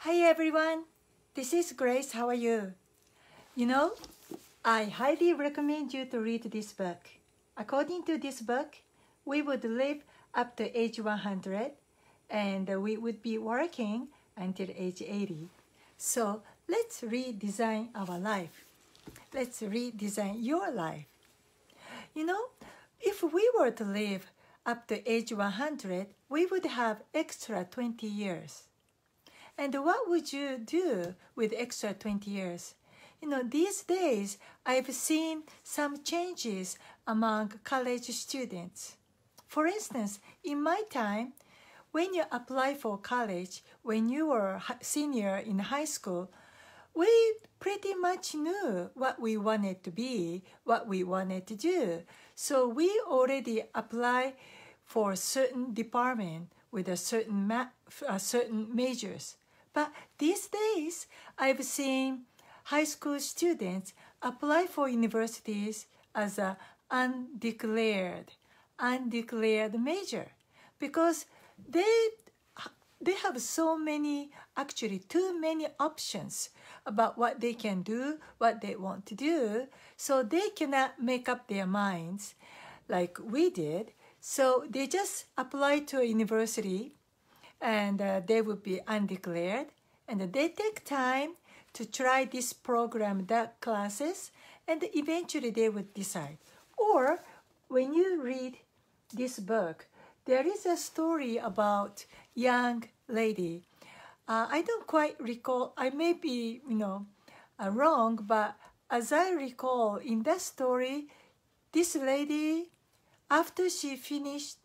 Hi everyone, this is Grace. How are you? You know, I highly recommend you to read this book. According to this book, we would live up to age 100 and we would be working until age 80. So let's redesign our life. Let's redesign your life. You know, if we were to live up to age 100, we would have extra 20 years. And what would you do with extra 20 years? You know, these days, I've seen some changes among college students. For instance, in my time, when you apply for college, when you were senior in high school, we pretty much knew what we wanted to be, what we wanted to do. So we already apply for a certain department with a certain majors. But these days, I've seen high school students apply for universities as an undeclared major because they have so many, actually too many options about what they can do, what they want to do, so they cannot make up their minds like we did. So they just apply to a university and they would be undeclared, and they take time to try this program, that classes, and eventually they would decide. Or when you read this book, there is a story about young lady. I don't quite recall, I may be, wrong, but as I recall, in that story, this lady, after she finished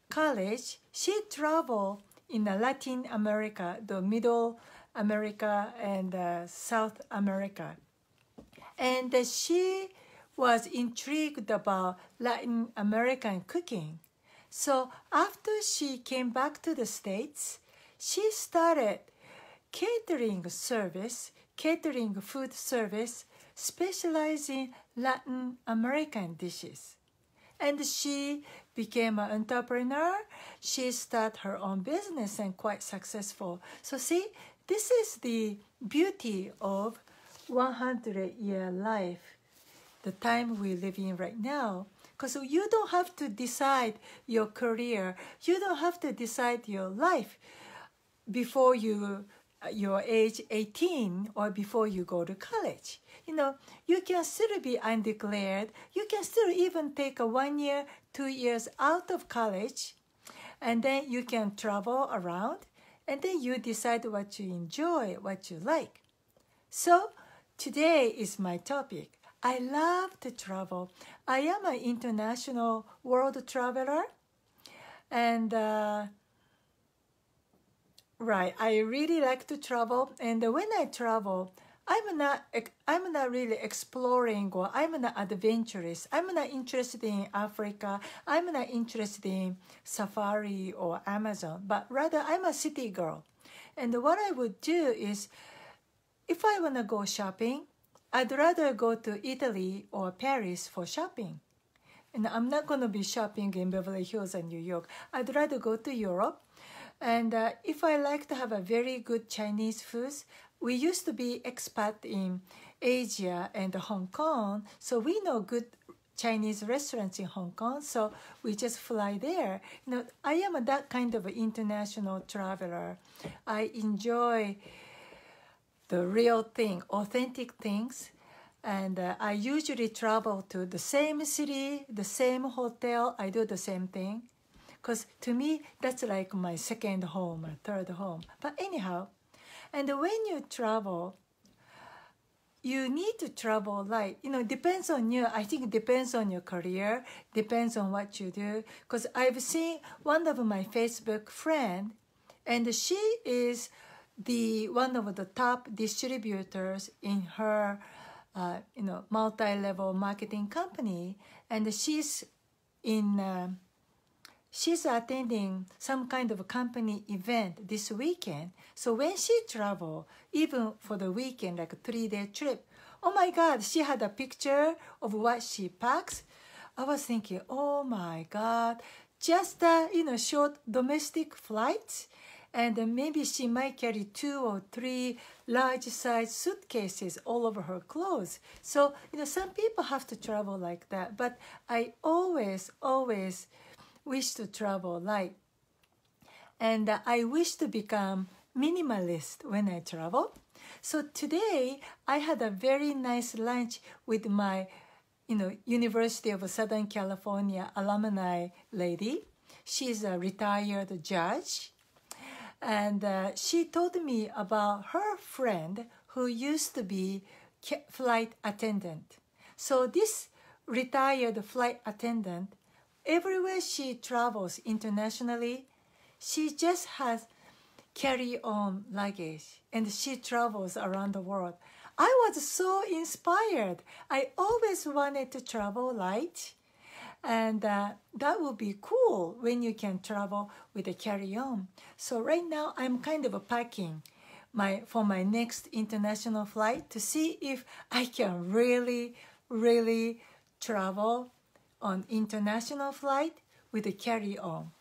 college, she traveled in Latin America, the Middle America and South America. And she was intrigued about Latin American cooking. So after she came back to the States, she started catering food service, specializing Latin American dishes. And she became an entrepreneur. She started her own business and quite successful. So see, this is the beauty of 100-year life, the time we live in right now. Because you don't have to decide your career. You don't have to decide your life before you're age 18 or before you go to college. You know, you can still be undeclared. You can still even take a 1 year, 2 years out of college, and then you can travel around, and then you decide what you enjoy, what you like. So today is my topic. I love to travel. I am an international world traveler, and I really like to travel. And when I travel, I'm not really exploring, or I'm not adventurous. I'm not interested in Africa. I'm not interested in safari or Amazon, but rather I'm a city girl. And what I would do is, if I want to go shopping, I'd rather go to Italy or Paris for shopping. And I'm not going to be shopping in Beverly Hills and New York. I'd rather go to Europe. And if I like to have a very good Chinese foods, we used to be expat in Asia and Hong Kong, so we know good Chinese restaurants in Hong Kong, so we just fly there. You know, I am that kind of international traveler. I enjoy the real thing, authentic things, and I usually travel to the same city, the same hotel. I do the same thing, because to me, that's like my second home or third home. But anyhow, and when you travel, you need to travel light. Depends on you. I think it depends on your career, depends on what you do. Because I've seen one of my Facebook friend, and she is one of the top distributors in her, multi-level marketing company, and she's attending some kind of a company event this weekend. So when she traveled, even for the weekend, like a 3-day trip, oh my God, she had a picture of what she packs. I was thinking, oh my God, just short domestic flights, And maybe she might carry 2 or 3 large size suitcases all over her clothes. So, some people have to travel like that. But I always wish to travel light. And I wish to become minimalist when I travel. So today, I had a very nice lunch with my, University of Southern California alumni lady. She's a retired judge. And she told me about her friend who used to be flight attendant. So this retired flight attendant, everywhere she travels internationally, she just has carry-on luggage and she travels around the world. I was so inspired. I always wanted to travel light. And that would be cool when you can travel with a carry-on. So right now I'm kind of packing for my next international flight to see if I can really travel on international flight with a carry-on.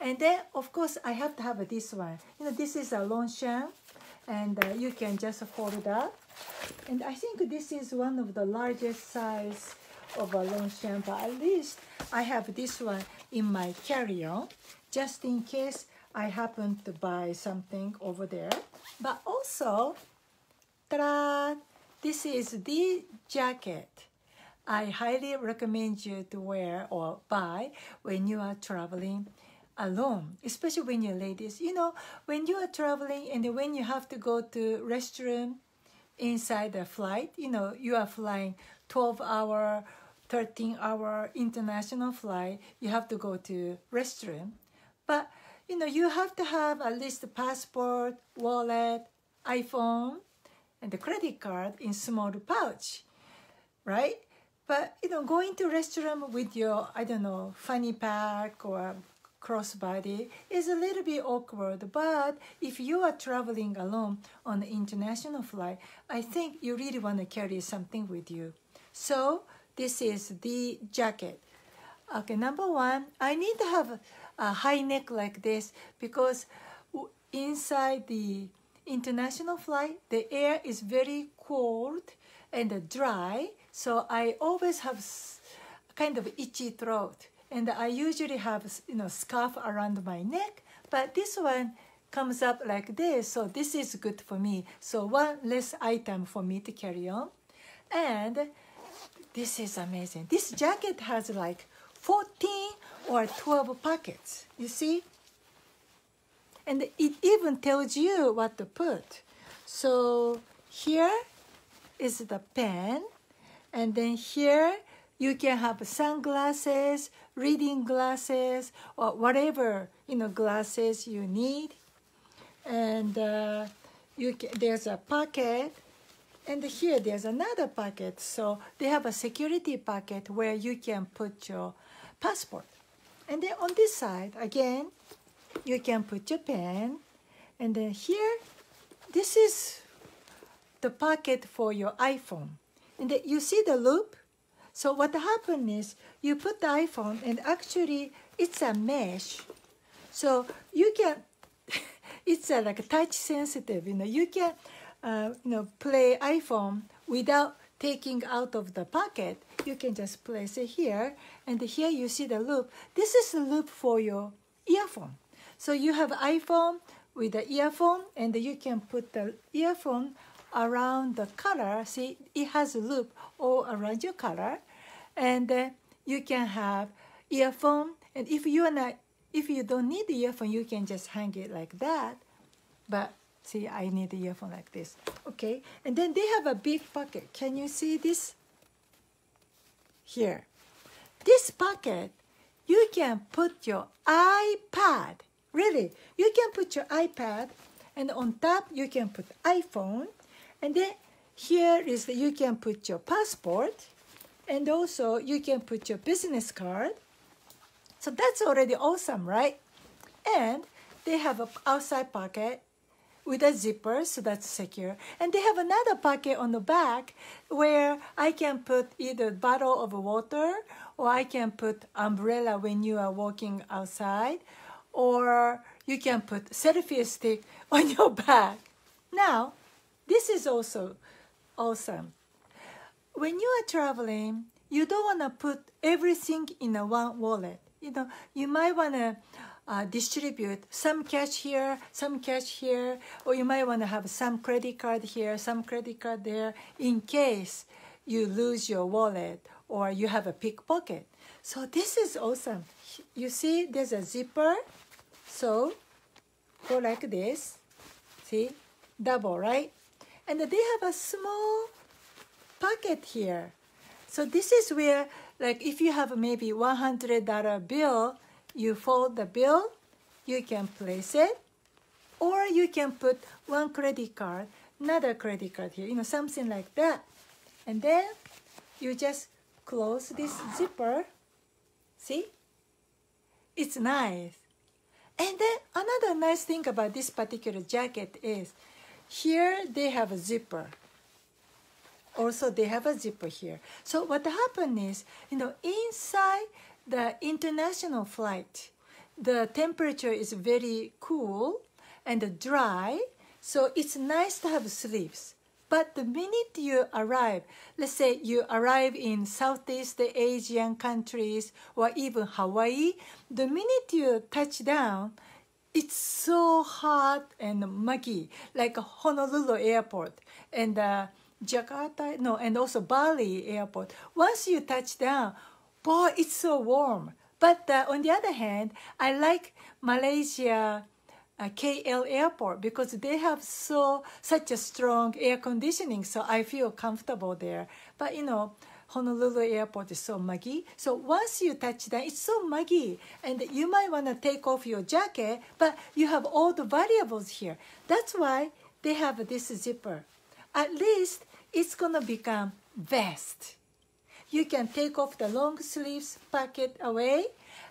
And then of course I have to have this one. This is a Longchamp, and you can just fold it up. And I think this is one of the largest size of a Longchamp, but at least I have this one in my carry-on just in case I happen to buy something over there. But also, ta-da! This is the jacket I highly recommend you to wear or buy when you are traveling alone, especially when you're ladies. When you are traveling and when you have to go to restroom inside the flight, you are flying 12-hour, 13-hour international flight, you have to go to restroom. But, you have to have at least a passport, wallet, iPhone, and the credit card in small pouch, right? But, going to restroom with your, fanny pack or crossbody is a little bit awkward. But if you are traveling alone on an international flight, I think you really want to carry something with you. So, this is the jacket. Okay, number one, I need to have a high neck like this because inside the international flight, the air is very cold and dry. So I always have kind of itchy throat. And I usually have, scarf around my neck. But this one comes up like this. So this is good for me. So one less item for me to carry on. And this is amazing. This jacket has like 14 or 12 pockets, you see? And it even tells you what to put. So here is the pen. And then here you can have sunglasses, reading glasses, or whatever, glasses you need. And there's a pocket. And here there's another pocket. So they have a security pocket where you can put your passport. And then on this side, again, you can put your pen. And then here, this is the pocket for your iPhone. And then you see the loop? So what happened is you put the iPhone and actually it's a mesh. So you can, it's like touch sensitive, you can play iPhone without taking out of the pocket. You can just place it here, and here you see the loop. This is the loop for your earphone. So you have iPhone with the earphone, and you can put the earphone around the collar. See, it has a loop all around your collar, and you can have earphone. And if you don't need the earphone, you can just hang it like that. But see, I need the earphone like this. Okay, and then they have a big pocket. Can you see this? Here. This pocket, you can put your iPad. Really, you can put your iPad, and on top you can put iPhone. And then here is you can put your passport, and also you can put your business card. So that's already awesome, right? And they have an outside pocket with a zipper, so that's secure. And they have another pocket on the back where I can put either a bottle of water, or I can put umbrella when you are walking outside, or you can put selfie stick on your bag. Now, this is also awesome. When you are traveling, you don't want to put everything in a one wallet. You know, you might want to distribute some cash here, or you might want to have some credit card here, some credit card there, in case you lose your wallet or you have a pickpocket. So this is awesome. You see, there's a zipper. So go like this. See, double, right? And they have a small pocket here. So this is where, like, if you have maybe $100 bill, you fold the bill, you can place it, or you can put one credit card, another credit card here, you know, something like that. And then you just close this zipper. See? It's nice. And then another nice thing about this particular jacket is here they have a zipper. Also, they have a zipper here. So what happened is, you know, inside the international flight, the temperature is very cool and dry. So it's nice to have sleeves. But the minute you arrive, let's say you arrive in Southeast Asian countries or even Hawaii, the minute you touch down, it's so hot and muggy, like Honolulu airport and Jakarta, no, and also Bali airport. Once you touch down, boy, it's so warm. But on the other hand, I like Malaysia KL airport because they have such a strong air conditioning, so I feel comfortable there. But you know, Honolulu airport is so muggy. So once you touch down, it's so muggy, and you might want to take off your jacket, but you have all the variables here. That's why they have this zipper. At least it's gonna become vest. You can take off the long sleeves pocket away,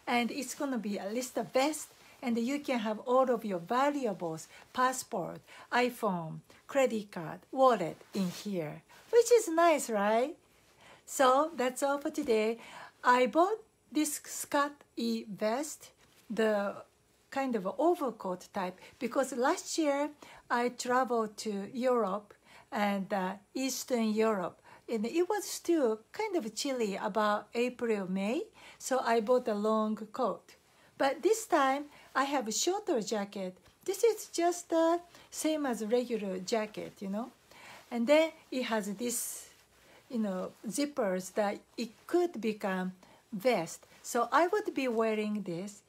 and it's gonna be at least a vest, and you can have all of your valuables, passport, iPhone, credit card, wallet in here, which is nice, right? So that's all for today. I bought this ScotteVest, the kind of overcoat type, because last year I traveled to Europe and Eastern Europe, and it was still kind of chilly about April, May, so I bought a long coat. But this time I have a shorter jacket. This is just the same as regular jacket, you know. And then it has this, you know, zippers that it could become vest. So I would be wearing this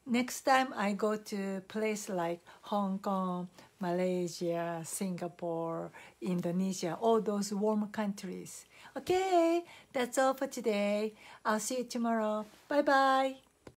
next time I go to place like Hong Kong, Malaysia, Singapore, Indonesia, all those warm countries. Okay, that's all for today. I'll see you tomorrow. Bye-bye.